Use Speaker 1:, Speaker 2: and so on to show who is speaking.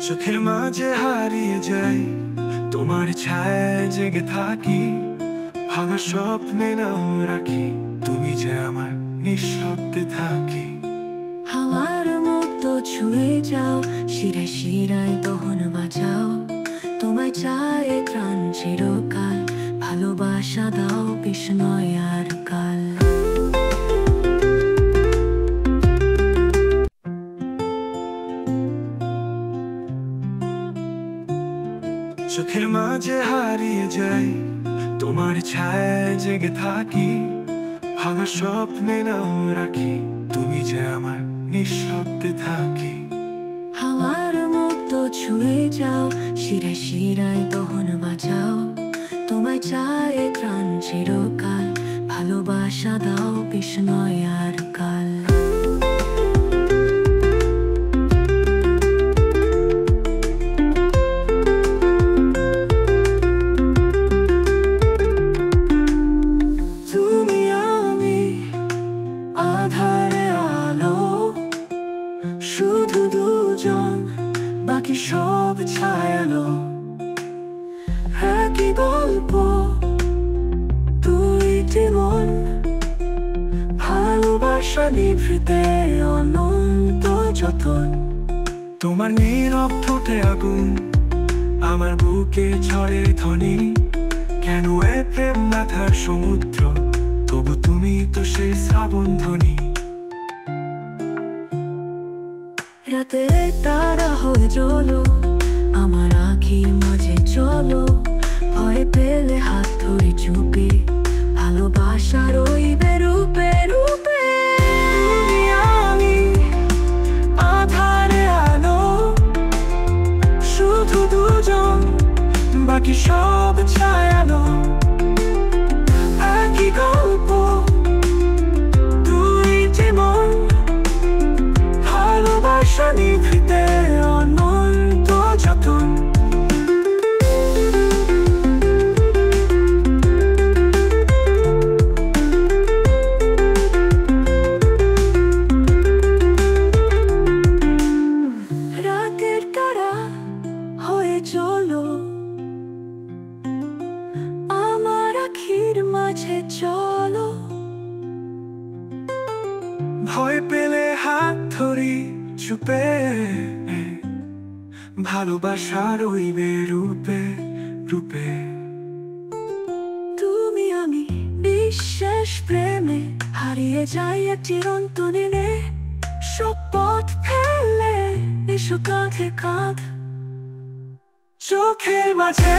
Speaker 1: চোখের মাঝে হারিয়ে যাই, তোমার ছায়ায় জেগে থাকি। ভাঙা স্বপ্নে নাম রাখি, তুমি যে আমার নিঃশব্দে থাকি।
Speaker 2: হাওয়ার মতো ছুঁয়ে যাও, শিরায় শিরায় দহন বাজাও। তোমায় চায় প্রাণ চিরকাল, ভালোবাসা দাও বিস্ময় আর কাল।
Speaker 1: চোখের মাঝে হারিয়ে যাই, তোমার ছায়ায় জেগে থাকি। ভাঙা স্বপ্নে নাম রাখি, তুমি যে আমার নিঃশব্দে থাকি।
Speaker 2: হাওয়ার মতো ছুঁয়ে যাও, শিরায় শিরায় দহন বাজাও। তোমায় চায় প্রাণ চিরকাল, ভালোবাসা দাও বিস্ময় আর কাল। তুমি আমি আধারে আলো, শুধু দুজন, বাকি সব ছায়ালো। একই গল্প, দুইটি মন, ভালোবাসা নিভৃতে অনন্ত যতন।
Speaker 1: তোমার নীরব ঠোঁটে আগুন, আমার বুকে ঝড়ের ধ্বনি। কেন এ প্রেম মাথার সমুদ্র, তবু তুমি তো সেই শ্রাবণ ধ্বনি।
Speaker 2: রাতে তারা হয়ে চলো, আমার আঁখির মাঝে চলো। ভয় পেলে হাত ধরে চুপে, ভালোবাসা রইবে রূপে রূপে।
Speaker 1: তুমি আমি আধারে আলো, শুধু দুজন, বাকি সব ছায়ালো। একই গল্প, দুইটি মন, ভালোবাসা নিভৃতে অনন্ত যতন।
Speaker 2: রাতের তারা হয়ে চলো, আমার আঁখির মাঝে চলো।
Speaker 1: ভয় পেলে হাত ধরি চুপে, ভালোবাসা রইবে রূপে রূপে।
Speaker 2: তুমি আমি বিশ্বাস প্রেমে হারিয়ে যাই এক চিরন্তনে। সব পথ ফেলে এসো কাঁধে কাঁধ।
Speaker 1: চোখের মাঝে